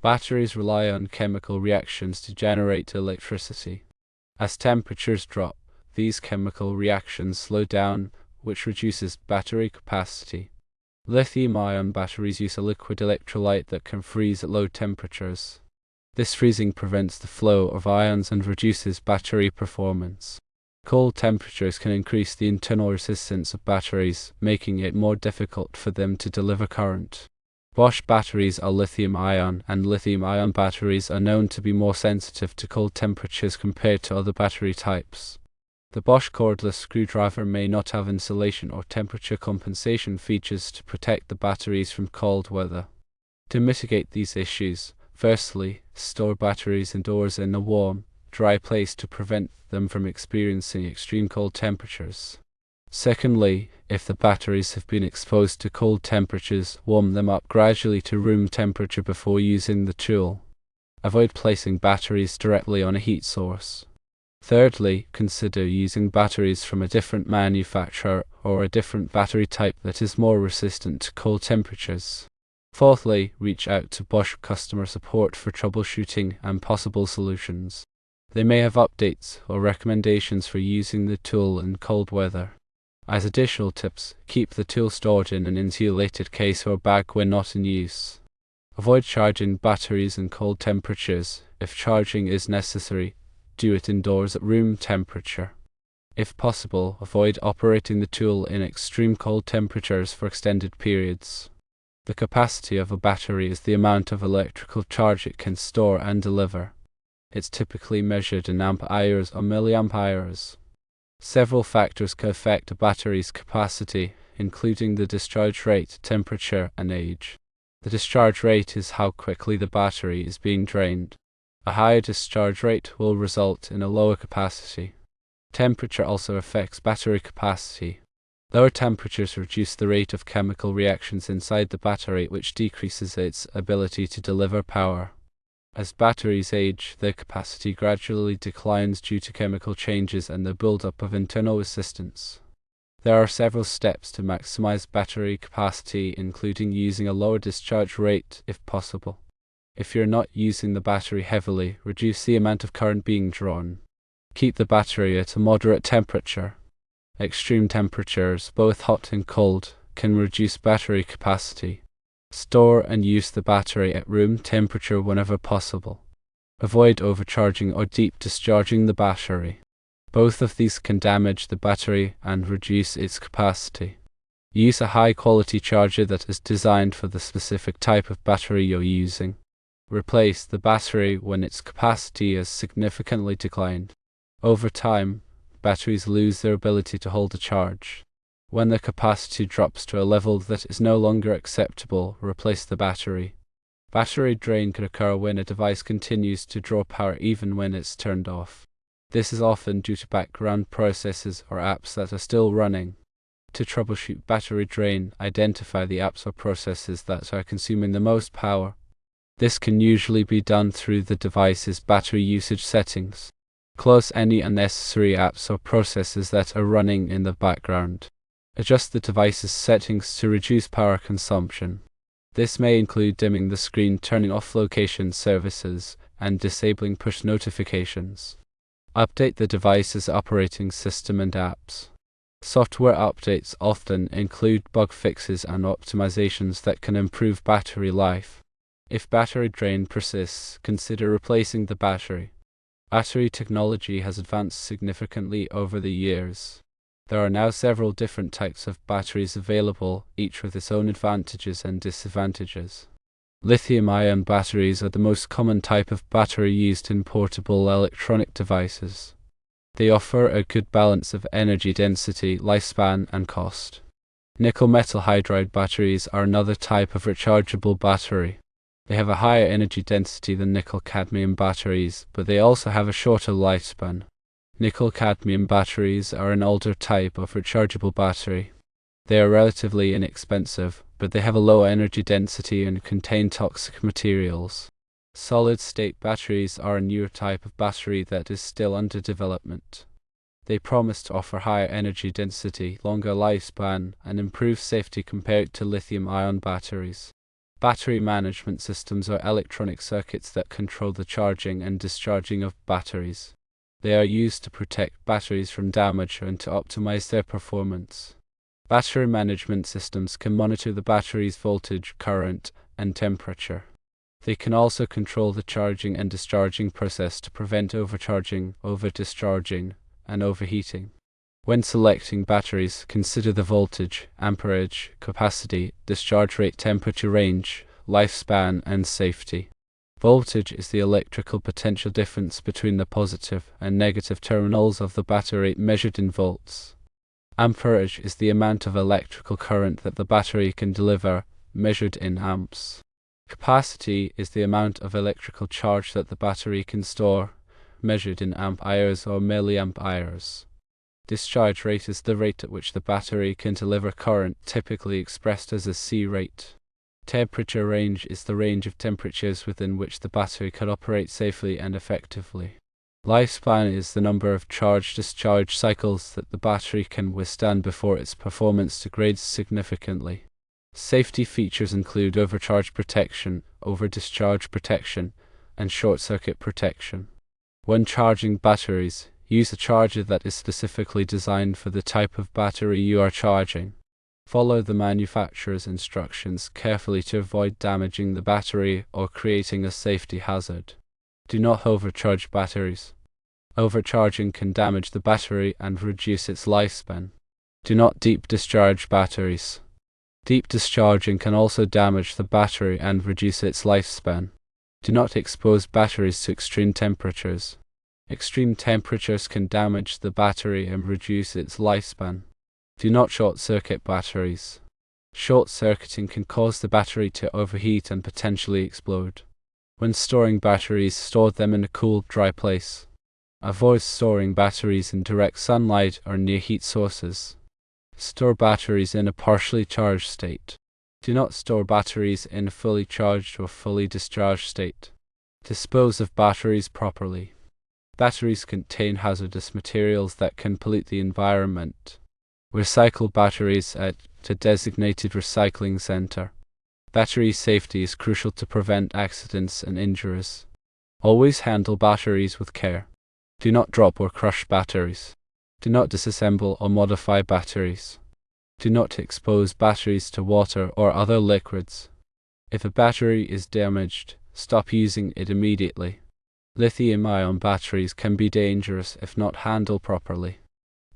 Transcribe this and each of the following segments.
Batteries rely on chemical reactions to generate electricity. As temperatures drop, these chemical reactions slow down, which reduces battery capacity. Lithium-ion batteries use a liquid electrolyte that can freeze at low temperatures. This freezing prevents the flow of ions and reduces battery performance. Cold temperatures can increase the internal resistance of batteries, making it more difficult for them to deliver current. Bosch batteries are lithium-ion, and lithium-ion batteries are known to be more sensitive to cold temperatures compared to other battery types. The Bosch cordless screwdriver may not have insulation or temperature compensation features to protect the batteries from cold weather. To mitigate these issues, firstly, store batteries indoors in a warm, dry place to prevent them from experiencing extreme cold temperatures. Secondly, if the batteries have been exposed to cold temperatures, warm them up gradually to room temperature before using the tool. Avoid placing batteries directly on a heat source. Thirdly, consider using batteries from a different manufacturer or a different battery type that is more resistant to cold temperatures. Fourthly, reach out to Bosch customer support for troubleshooting and possible solutions. They may have updates or recommendations for using the tool in cold weather. As additional tips, keep the tool stored in an insulated case or bag when not in use. Avoid charging batteries in cold temperatures. If charging is necessary, do it indoors at room temperature. If possible, avoid operating the tool in extreme cold temperatures for extended periods. The capacity of a battery is the amount of electrical charge it can store and deliver. It's typically measured in amp-hours or milliamp-hours. Several factors can affect a battery's capacity, including the discharge rate, temperature, and age. The discharge rate is how quickly the battery is being drained. A higher discharge rate will result in a lower capacity. Temperature also affects battery capacity. Lower temperatures reduce the rate of chemical reactions inside the battery, which decreases its ability to deliver power. As batteries age, their capacity gradually declines due to chemical changes and the buildup of internal resistance. There are several steps to maximize battery capacity, including using a lower discharge rate if possible. If you're not using the battery heavily, reduce the amount of current being drawn. Keep the battery at a moderate temperature. Extreme temperatures, both hot and cold, can reduce battery capacity. Store and use the battery at room temperature whenever possible. Avoid overcharging or deep discharging the battery. Both of these can damage the battery and reduce its capacity. Use a high-quality charger that is designed for the specific type of battery you're using. Replace the battery when its capacity has significantly declined. Over time, batteries lose their ability to hold a charge. When the capacity drops to a level that is no longer acceptable, replace the battery. Battery drain can occur when a device continues to draw power even when it's turned off. This is often due to background processes or apps that are still running. To troubleshoot battery drain, identify the apps or processes that are consuming the most power. This can usually be done through the device's battery usage settings. Close any unnecessary apps or processes that are running in the background. Adjust the device's settings to reduce power consumption. This may include dimming the screen, turning off location services, and disabling push notifications. Update the device's operating system and apps. Software updates often include bug fixes and optimizations that can improve battery life. If battery drain persists, consider replacing the battery. Battery technology has advanced significantly over the years. There are now several different types of batteries available, each with its own advantages and disadvantages. Lithium-ion batteries are the most common type of battery used in portable electronic devices. They offer a good balance of energy density, lifespan, and cost. Nickel metal hydride batteries are another type of rechargeable battery. They have a higher energy density than nickel-cadmium batteries, but they also have a shorter lifespan. Nickel-cadmium batteries are an older type of rechargeable battery. They are relatively inexpensive, but they have a low energy density and contain toxic materials. Solid-state batteries are a newer type of battery that is still under development. They promise to offer higher energy density, longer lifespan, and improved safety compared to lithium-ion batteries. Battery management systems are electronic circuits that control the charging and discharging of batteries. They are used to protect batteries from damage and to optimize their performance. Battery management systems can monitor the battery's voltage, current, and temperature. They can also control the charging and discharging process to prevent overcharging, over-discharging, and overheating. When selecting batteries, consider the voltage, amperage, capacity, discharge rate, temperature range, lifespan, and safety. Voltage is the electrical potential difference between the positive and negative terminals of the battery measured in volts. Amperage is the amount of electrical current that the battery can deliver, measured in amps. Capacity is the amount of electrical charge that the battery can store, measured in amp-hours or milliamp-hours. Discharge rate is the rate at which the battery can deliver current, typically expressed as a C rate. Temperature range is the range of temperatures within which the battery can operate safely and effectively. Lifespan is the number of charge-discharge cycles that the battery can withstand before its performance degrades significantly. Safety features include overcharge protection, over-discharge protection, and short-circuit protection. When charging batteries, use a charger that is specifically designed for the type of battery you are charging. Follow the manufacturer's instructions carefully to avoid damaging the battery or creating a safety hazard. Do not overcharge batteries. Overcharging can damage the battery and reduce its lifespan. Do not deep discharge batteries. Deep discharging can also damage the battery and reduce its lifespan. Do not expose batteries to extreme temperatures. Extreme temperatures can damage the battery and reduce its lifespan. Do not short-circuit batteries. Short-circuiting can cause the battery to overheat and potentially explode. When storing batteries, store them in a cool, dry place. Avoid storing batteries in direct sunlight or near heat sources. Store batteries in a partially charged state. Do not store batteries in a fully charged or fully discharged state. Dispose of batteries properly. Batteries contain hazardous materials that can pollute the environment. Recycle batteries at a designated recycling center. Battery safety is crucial to prevent accidents and injuries. Always handle batteries with care. Do not drop or crush batteries. Do not disassemble or modify batteries. Do not expose batteries to water or other liquids. If a battery is damaged, stop using it immediately. Lithium-ion batteries can be dangerous if not handled properly.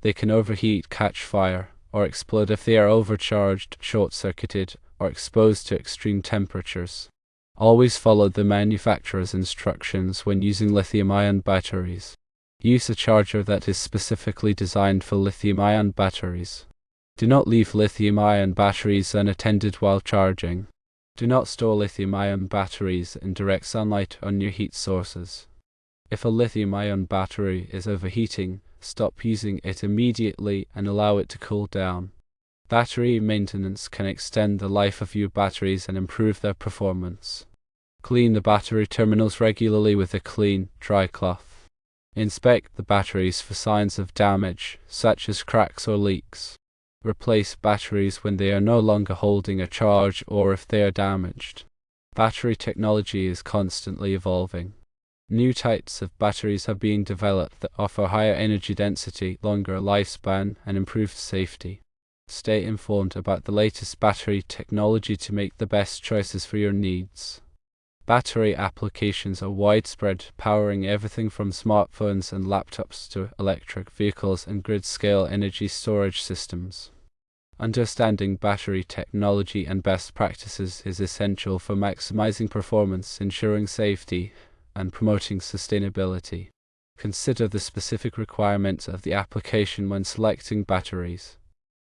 They can overheat, catch fire, or explode if they are overcharged, short-circuited, or exposed to extreme temperatures. Always follow the manufacturer's instructions when using lithium-ion batteries. Use a charger that is specifically designed for lithium-ion batteries. Do not leave lithium-ion batteries unattended while charging. Do not store lithium-ion batteries in direct sunlight or near heat sources. If a lithium-ion battery is overheating, stop using it immediately and allow it to cool down. Battery maintenance can extend the life of your batteries and improve their performance. Clean the battery terminals regularly with a clean, dry cloth. Inspect the batteries for signs of damage, such as cracks or leaks. Replace batteries when they are no longer holding a charge or if they are damaged. Battery technology is constantly evolving. New types of batteries are being developed that offer higher energy density, longer lifespan, and improved safety. Stay informed about the latest battery technology to make the best choices for your needs. Battery applications are widespread, powering everything from smartphones and laptops to electric vehicles and grid-scale energy storage systems. Understanding battery technology and best practices is essential for maximizing performance, ensuring safety, and promoting sustainability. Consider the specific requirements of the application when selecting batteries.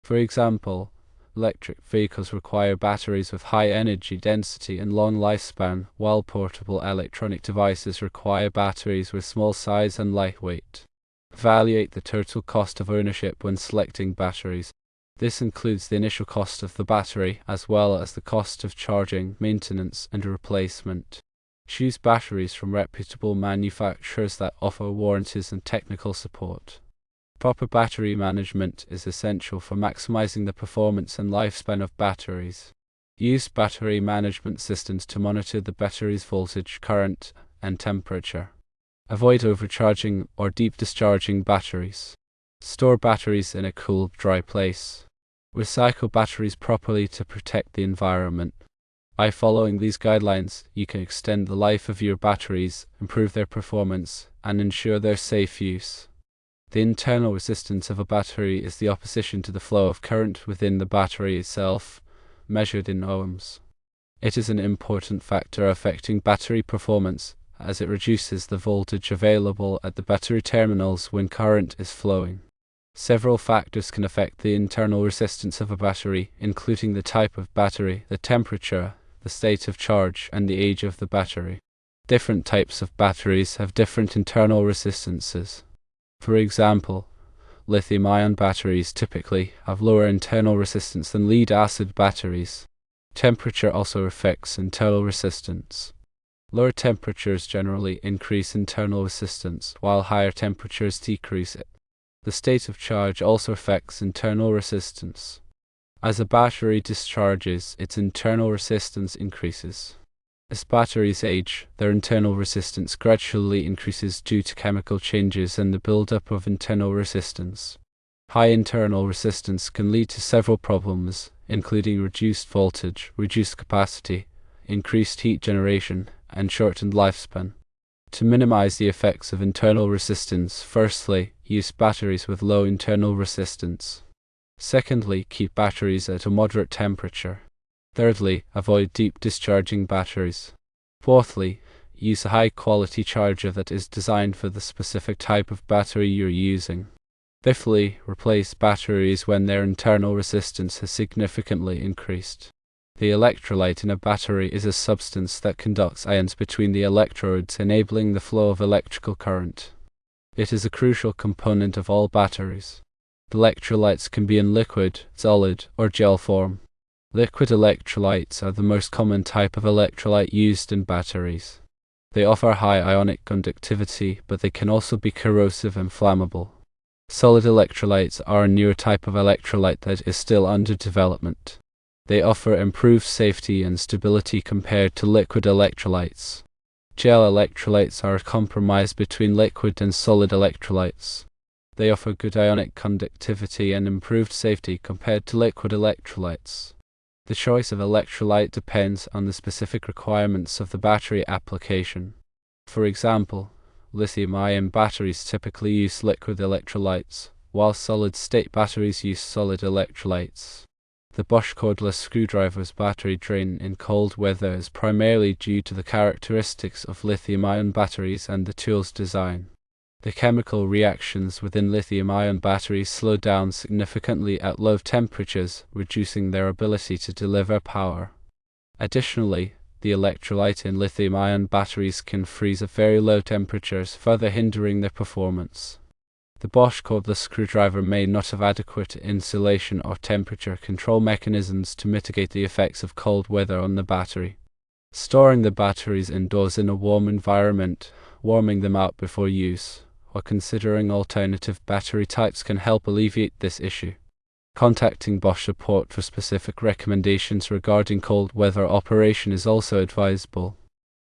For example, electric vehicles require batteries with high energy density and long lifespan, while portable electronic devices require batteries with small size and lightweight. Evaluate the total cost of ownership when selecting batteries. This includes the initial cost of the battery, as well as the cost of charging, maintenance, and replacement. Choose batteries from reputable manufacturers that offer warranties and technical support. Proper battery management is essential for maximizing the performance and lifespan of batteries. Use battery management systems to monitor the battery's voltage, current, and temperature. Avoid overcharging or deep discharging batteries. Store batteries in a cool, dry place. Recycle batteries properly to protect the environment. By following these guidelines, you can extend the life of your batteries, improve their performance, and ensure their safe use. The internal resistance of a battery is the opposition to the flow of current within the battery itself, measured in ohms. It is an important factor affecting battery performance, as it reduces the voltage available at the battery terminals when current is flowing. Several factors can affect the internal resistance of a battery, including the type of battery, the temperature, the state of charge, and the age of the battery. Different types of batteries have different internal resistances. For example, lithium-ion batteries typically have lower internal resistance than lead-acid batteries. Temperature also affects internal resistance. Lower temperatures generally increase internal resistance, while higher temperatures decrease it. The state of charge also affects internal resistance. As a battery discharges, its internal resistance increases. As batteries age, their internal resistance gradually increases due to chemical changes and the buildup of internal resistance. High internal resistance can lead to several problems, including reduced voltage, reduced capacity, increased heat generation, and shortened lifespan. To minimize the effects of internal resistance, firstly, use batteries with low internal resistance. Secondly, keep batteries at a moderate temperature. Thirdly, avoid deep discharging batteries. Fourthly, use a high-quality charger that is designed for the specific type of battery you're using. Fifthly, replace batteries when their internal resistance has significantly increased. The electrolyte in a battery is a substance that conducts ions between the electrodes, enabling the flow of electrical current. It is a crucial component of all batteries. Electrolytes can be in liquid, solid, or gel form. Liquid electrolytes are the most common type of electrolyte used in batteries. They offer high ionic conductivity, but they can also be corrosive and flammable. Solid electrolytes are a newer type of electrolyte that is still under development. They offer improved safety and stability compared to liquid electrolytes. Gel electrolytes are a compromise between liquid and solid electrolytes. They offer good ionic conductivity and improved safety compared to liquid electrolytes. The choice of electrolyte depends on the specific requirements of the battery application. For example, lithium-ion batteries typically use liquid electrolytes, while solid-state batteries use solid electrolytes. The Bosch cordless screwdriver's battery drain in cold weather is primarily due to the characteristics of lithium-ion batteries and the tool's design. The chemical reactions within lithium-ion batteries slow down significantly at low temperatures, reducing their ability to deliver power. Additionally, the electrolyte in lithium-ion batteries can freeze at very low temperatures, further hindering their performance. The Bosch cordless screwdriver may not have adequate insulation or temperature control mechanisms to mitigate the effects of cold weather on the battery. Storing the batteries indoors in a warm environment, warming them out before use, or considering alternative battery types can help alleviate this issue. Contacting Bosch support for specific recommendations regarding cold weather operation is also advisable.